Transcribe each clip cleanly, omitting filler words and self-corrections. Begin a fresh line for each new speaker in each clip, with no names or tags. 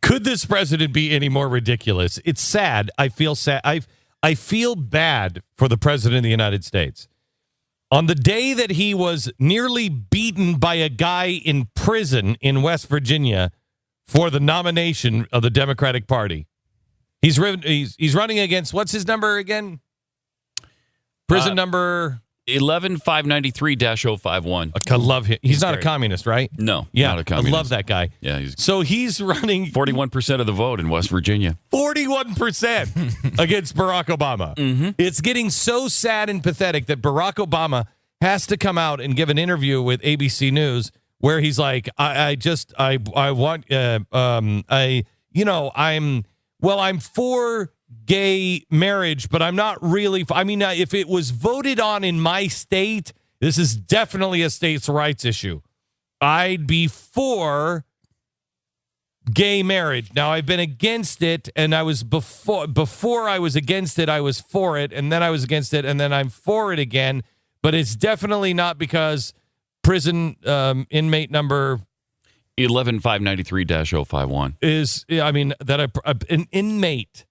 Could this president be any more ridiculous? It's sad. I feel sad. I feel bad for the president of the United States. On the day that he was nearly beaten by a guy in prison in West Virginia for the nomination of the Democratic Party, he's running against, what's his number again? Prison number
11593-051.
I love him. He's not a communist, right?
No,
yeah,
not a communist.
I love that guy.
Yeah,
so he's running
41% of the vote in West Virginia.
41% against Barack Obama. Mm-hmm. It's getting so sad and pathetic that Barack Obama has to come out and give an interview with ABC News where he's like, I'm for gay marriage, but I'm not really. If it was voted on in my state, this is definitely a states' rights issue. I'd be for gay marriage. Now, I've been against it, and I was before I was against it, I was for it, and then I was against it, and then I'm for it again. But it's definitely not because prison inmate number
11593-051
is, an inmate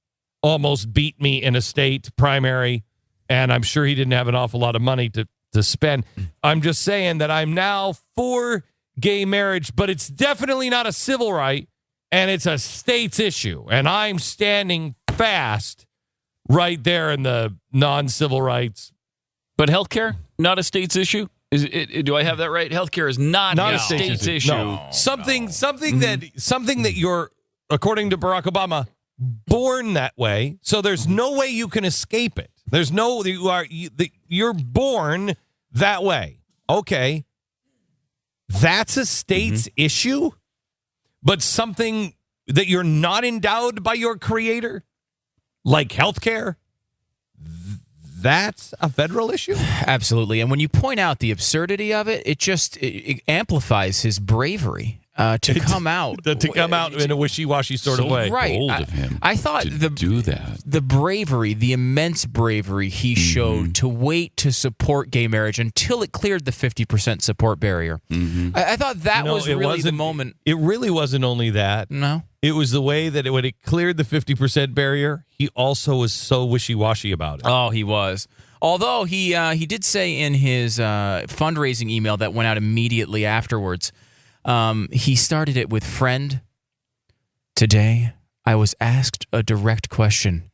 almost beat me in a state primary, and I'm sure he didn't have an awful lot of money to spend. I'm just saying that I'm now for gay marriage, but it's definitely not a civil right, and it's a state's issue, and I'm standing fast right there in the non-civil rights.
But healthcare, not a state's issue? Do I have that right? Healthcare is not a state's issue.
No. Something that you're, according to Barack Obama, born that way. So there's no way you can escape it. There's no you're born that way. Okay, that's a state's issue, but something that you're not endowed by your creator, like healthcare. That's a federal issue?
Absolutely. And when you point out the absurdity of it, it amplifies his bravery to come out.
To come out in a wishy-washy sort of way.
Right.
Bold of him
I thought
to do that.
The bravery, the immense bravery he showed to wait to support gay marriage until it cleared the 50% support barrier. I thought that was really the moment.
It really wasn't only that.
No.
It was the way that when it cleared the 50% barrier, he also was so wishy-washy about it.
Oh, he was. Although he did say in his fundraising email that went out immediately afterwards, he started it with, "Friend, today I was asked a direct question,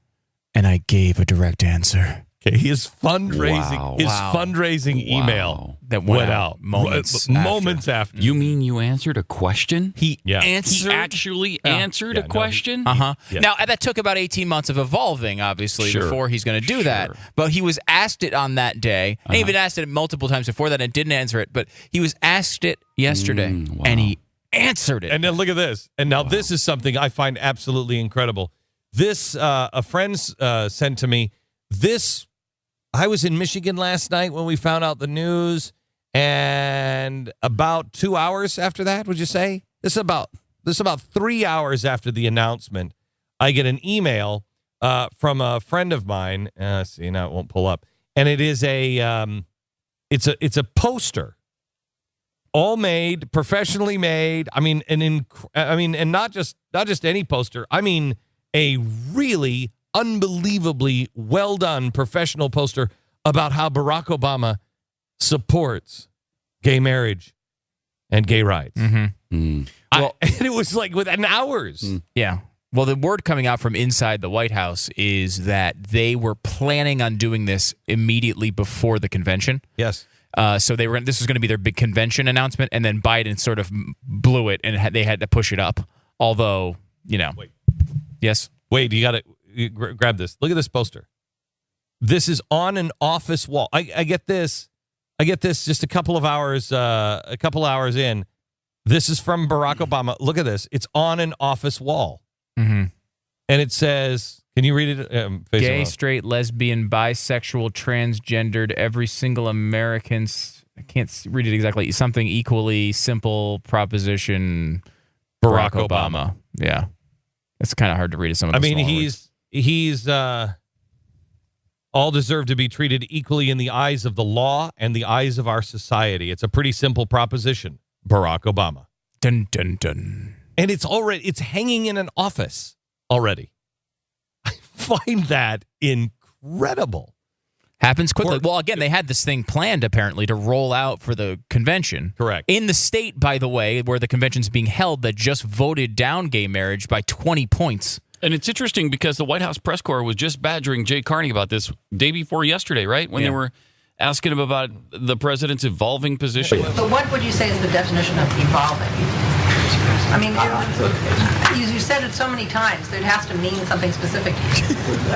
and I gave a direct answer."
Okay, his fundraising email
that went out moments after.
You mean you answered a question?
He
actually answered a question?
Now, that took about 18 months of evolving, obviously, before he's going to do that. But he was asked it on that day. And he even asked it multiple times before that and didn't answer it. But he was asked it yesterday, and he answered it.
And then look at this. And now this is something I find absolutely incredible. This, a friend sent to me, I was in Michigan last night when we found out the news, and about 2 hours after that, would you say? This is about 3 hours after the announcement, I get an email from a friend of mine. See, now it won't pull up, and it is it's a poster, all made, professionally made. And not just any poster. I mean, a really unbelievably well done professional poster about how Barack Obama supports gay marriage and gay rights. And it was like within hours.
Yeah. Well, the word coming out from inside the White House is that they were planning on doing this immediately before the convention.
Yes.
So this was going to be their big convention announcement, and then Biden sort of blew it, and they had to push it up. Although,
Wait.
Yes?
Wait, you got to grab this. Look at this poster. This is on an office wall. I get this. Just a couple of hours in. This is from Barack Obama. Look at this. It's on an office wall. And it says, can you read it?
Gay, straight, lesbian, bisexual, transgendered, every single American. I can't read it exactly. Something equally simple proposition. Barack Obama. Yeah. It's kind of hard to read. Some of the
he's all deserve to be treated equally in the eyes of the law and the eyes of our society. It's a pretty simple proposition. Barack Obama.
Dun, dun, dun.
And it's hanging in an office already. I find that incredible.
Happens quickly. Well, again, they had this thing planned, apparently, to roll out for the convention.
Correct.
In the state, by the way, where the convention's being held, that just voted down gay marriage by 20 points.
And it's interesting because the White House press corps was just badgering Jay Carney about this day before yesterday, right? When they were asking him about the president's evolving position.
But what would you say is the definition of evolving? I mean, you said it so many times, that it has to mean something specific.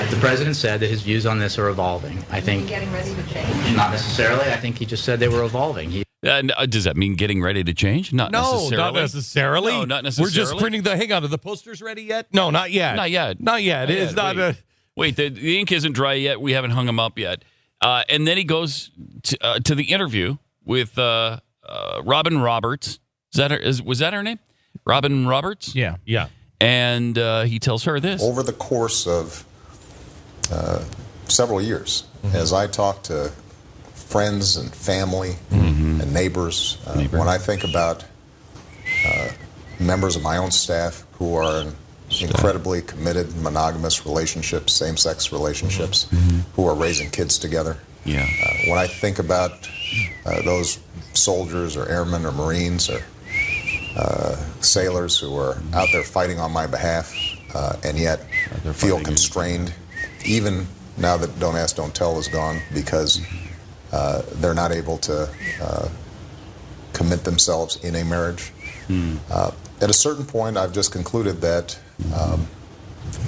The president said that his views on this are evolving. I think
getting ready to change?
not necessarily. I think he just said they were evolving.
Does that mean getting ready to change? Not necessarily.
Not necessarily.
No, not necessarily.
We're just printing hang on, are the posters ready yet? No, not yet.
Not yet.
Not yet. It's not
Wait, the ink isn't dry yet. We haven't hung them up yet. And then he goes to the interview with Robin Roberts. Was that her name? Robin Roberts?
Yeah.
Yeah.
And he tells her this.
Over the course of several years, as I talk to friends and family and neighbors, when I think about members of my own staff who are in incredibly committed monogamous relationships, same-sex relationships, who are raising kids together.
Yeah.
When I think about those soldiers or airmen or Marines or sailors who are out there fighting on my behalf and yet feel constrained, even now that Don't Ask, Don't Tell is gone, because they're not able to commit themselves in a marriage. At a certain point, I've just concluded that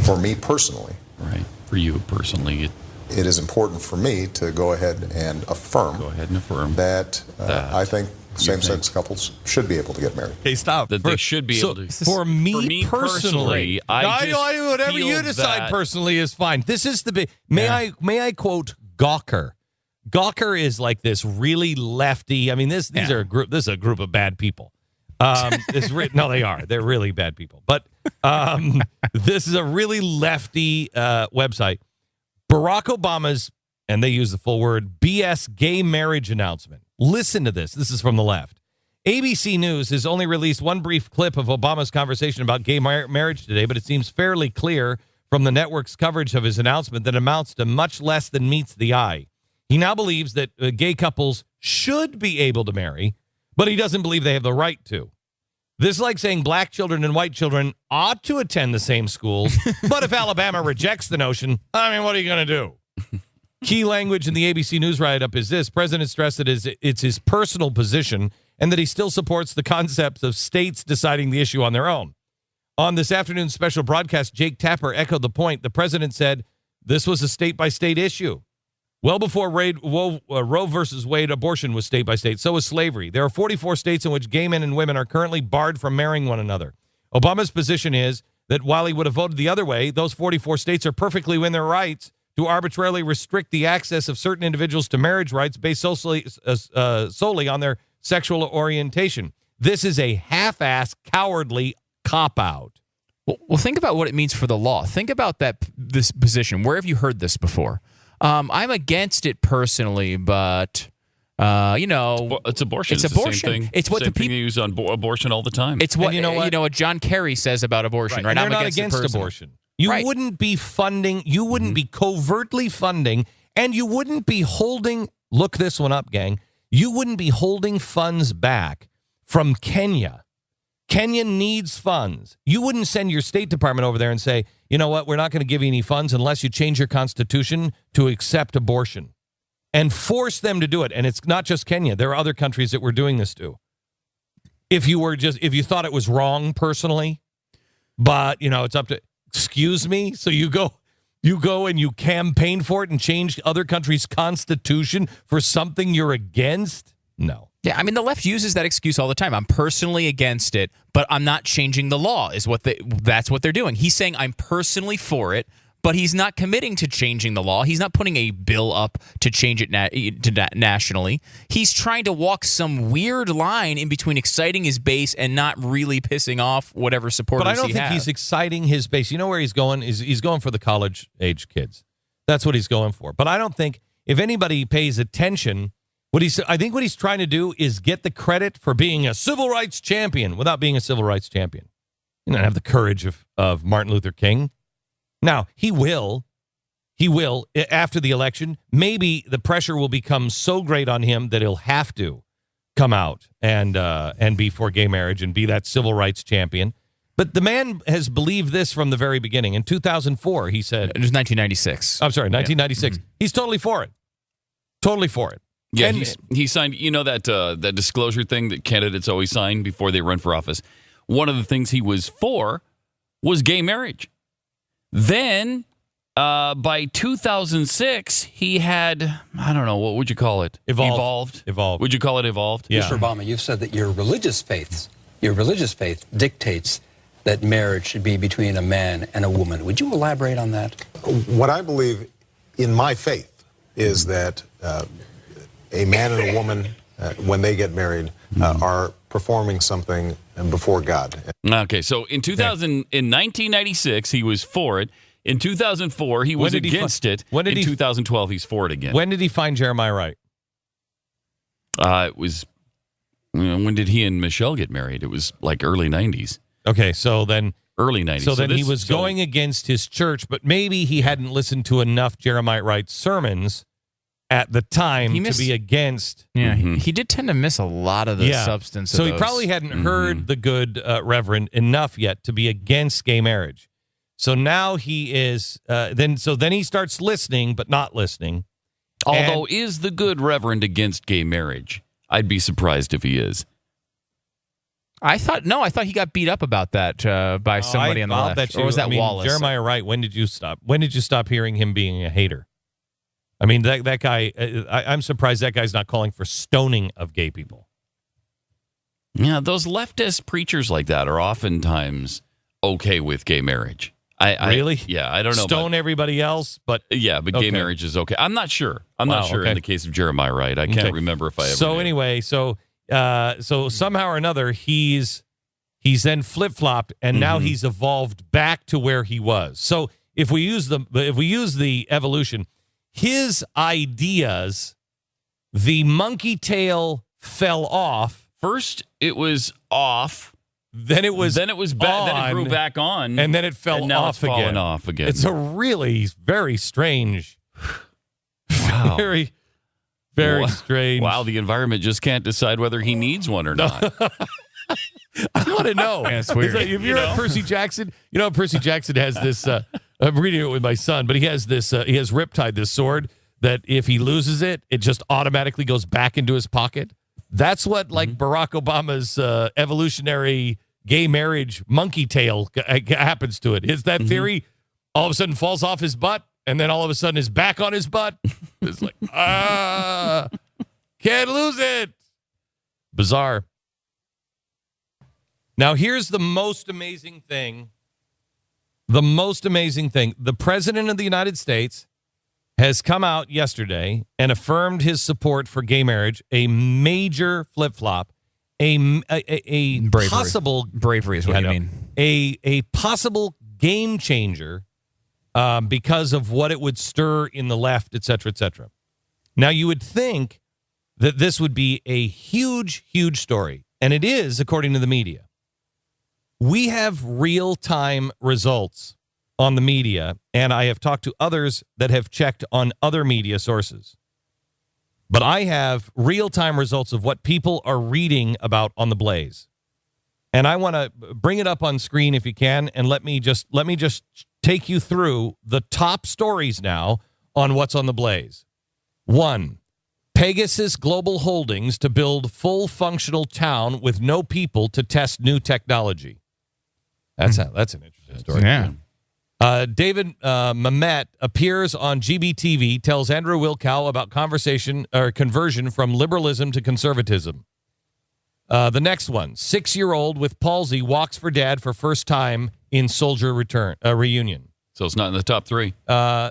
for me personally,
right, for you personally,
it is important for me to go ahead and affirm that I think same-sex couples should be able to get married.
Okay, stop.
That they should be able to.
For me personally, whatever you decide personally is fine. This is the big. May I quote Gawker? Gawker is like this really lefty. I mean, these are a group. This is a group of bad people. No, they are. They're really bad people. But this is a really lefty website. Barack Obama's, and they use the full word, BS gay marriage announcement. Listen to this. This is from the left. ABC News has only released one brief clip of Obama's conversation about gay marriage today, but it seems fairly clear from the network's coverage of his announcement that amounts to much less than meets the eye. He now believes that gay couples should be able to marry, but he doesn't believe they have the right to. This is like saying black children and white children ought to attend the same schools, but if Alabama rejects the notion, I mean, what are you going to do? Key language in the ABC News write-up is this. President stressed that it's his personal position and that he still supports the concept of states deciding the issue on their own. On this afternoon's special broadcast, Jake Tapper echoed the point. The president said this was a state-by-state issue. Well before Roe versus Wade, abortion was state-by-state. So was slavery. There are 44 states in which gay men and women are currently barred from marrying one another. Obama's position is that while he would have voted the other way, those 44 states are perfectly within their rights to arbitrarily restrict the access of certain individuals to marriage rights based solely on their sexual orientation. This is a half-assed, cowardly cop-out.
Well, think about what it means for the law. Think about this position. Where have you heard this before? I'm against it personally, but
it's abortion.
It's abortion.
The same thing.
It's what
the people use on abortion all the time.
It's what what John Kerry says about abortion. Right?
I'm not against abortion. You wouldn't be funding. You wouldn't be covertly funding, and you wouldn't be holding. Look this one up, gang. You wouldn't be holding funds back from Kenya. Kenya needs funds. You wouldn't send your State Department over there and say, you know what, we're not going to give you any funds unless you change your constitution to accept abortion and force them to do it. And it's not just Kenya. There are other countries that we're doing this to. If you thought it was wrong personally, but, it's up to, excuse me. So you go and you campaign for it and change other countries' constitution for something you're against? No.
Yeah, I mean, the left uses that excuse all the time. I'm personally against it, but I'm not changing the law, that's what they're doing. He's saying I'm personally for it, but he's not committing to changing the law. He's not putting a bill up to change it nationally. He's trying to walk some weird line in between exciting his base and not really pissing off whatever supporters he has.
But I don't think he's exciting his base. You know where he's going? He's going for the college-age kids. That's what he's going for. But I don't think if anybody pays attention... I think what he's trying to do is get the credit for being a civil rights champion without being a civil rights champion. He doesn't have the courage of Martin Luther King. Now, he will after the election. Maybe the pressure will become so great on him that he'll have to come out and be for gay marriage and be that civil rights champion. But the man has believed this from the very beginning. In 2004, he said...
It was 1996.
I'm sorry, 1996. Yeah. He's totally for it. Totally for it.
Yeah,
and
he signed, that disclosure thing that candidates always sign before they run for office. One of the things he was for was gay marriage. Then, by 2006, he had, I don't know, what would you call it?
Evolved.
Would you call it evolved?
Yeah.
Mr. Obama, you've said that your religious faith dictates that marriage should be between a man and a woman. Would you elaborate on that?
What I believe in my faith is that a man and a woman, when they get married, are performing something before God.
Okay, so in 1996, he was for it. In 2004, he was against it. In 2012, he's for it again.
When did he find Jeremiah right?
It was... when did he and Michelle get married? It was like early 90s.
Okay, so then...
Early 90s.
So then he was going against his church, but maybe he hadn't listened to enough Jeremiah Wright sermons at the time to be against...
Yeah, he did tend to miss a lot of the substance
so
of
he probably hadn't heard the good Reverend enough yet to be against gay marriage. So now he is... then he starts listening, but not listening.
Although, is the good Reverend against gay marriage? I'd be surprised if he is.
I thought he got beat up about that by somebody on the left. Or was that Wallace?
Jeremiah Wright, when did you stop? When did you stop hearing him being a hater? I mean, that guy, I'm surprised that guy's not calling for stoning of gay people.
Yeah, those leftist preachers like that are oftentimes okay with gay marriage.
Really?
Yeah, I don't know.
Stone everybody else, but...
Yeah, but gay marriage is okay. I'm not sure. I'm not sure in the case of Jeremiah Wright. I can't remember if I ever
So
did.
anyway, so somehow or another, he's then flip-flopped, and now he's evolved back to where he was. So if we use the evolution, his ideas, the monkey tail fell off.
First, it was off.
Then it was
back. Then it grew back on,
and then it fell
and now
off
it's fallen off again.
It's a really very strange,
wow.
very strange.
Wow, the environment just can't decide whether he needs one or not.
I want to know.
Yeah, it's weird.
Like, if you're at Percy Jackson, Percy Jackson has this. I'm reading it with my son, but he has this. He has Riptide, this sword that if he loses it, it just automatically goes back into his pocket. That's what Barack Obama's evolutionary gay marriage monkey tail happens to it. Is that theory all of a sudden falls off his butt and then all of a sudden is back on his butt? It's like, can't lose it. Bizarre. Now, here's the most amazing thing. The President of the United States has come out yesterday and affirmed his support for gay marriage, a major flip-flop, a possible...
Bravery is what you mean.
A possible game changer because of what it would stir in the left, et cetera, et cetera. Now, you would think that this would be a huge, huge story, and it is, according to the media. We have real-time results on the media, and I have talked to others that have checked on other media sources. But I have real-time results of what people are reading about on the Blaze. And I want to bring it up on screen if you can, and let me just take you through the top stories now on what's on the Blaze. 1, Pegasus Global Holdings to build full functional town with no people to test new technology. That's an interesting story.
Yeah.
David Mamet appears on GBTV, tells Andrew Wilkow about conversion from liberalism to conservatism. The next one, 6-year-old with palsy walks for dad for first time in soldier reunion.
So it's not in the top 3.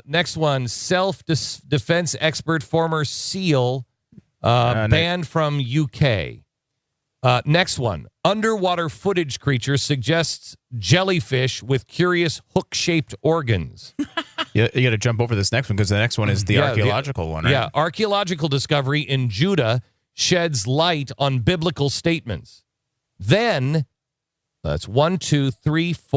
Next one, self-defense expert, former SEAL, banned from UK. Next one, underwater footage creature suggests jellyfish with curious hook-shaped organs.
You got to jump over this next one because the next one is the archaeological one, right?
Yeah, archaeological discovery in Judah sheds light on biblical statements. Then That's 1, 2, 3, 4.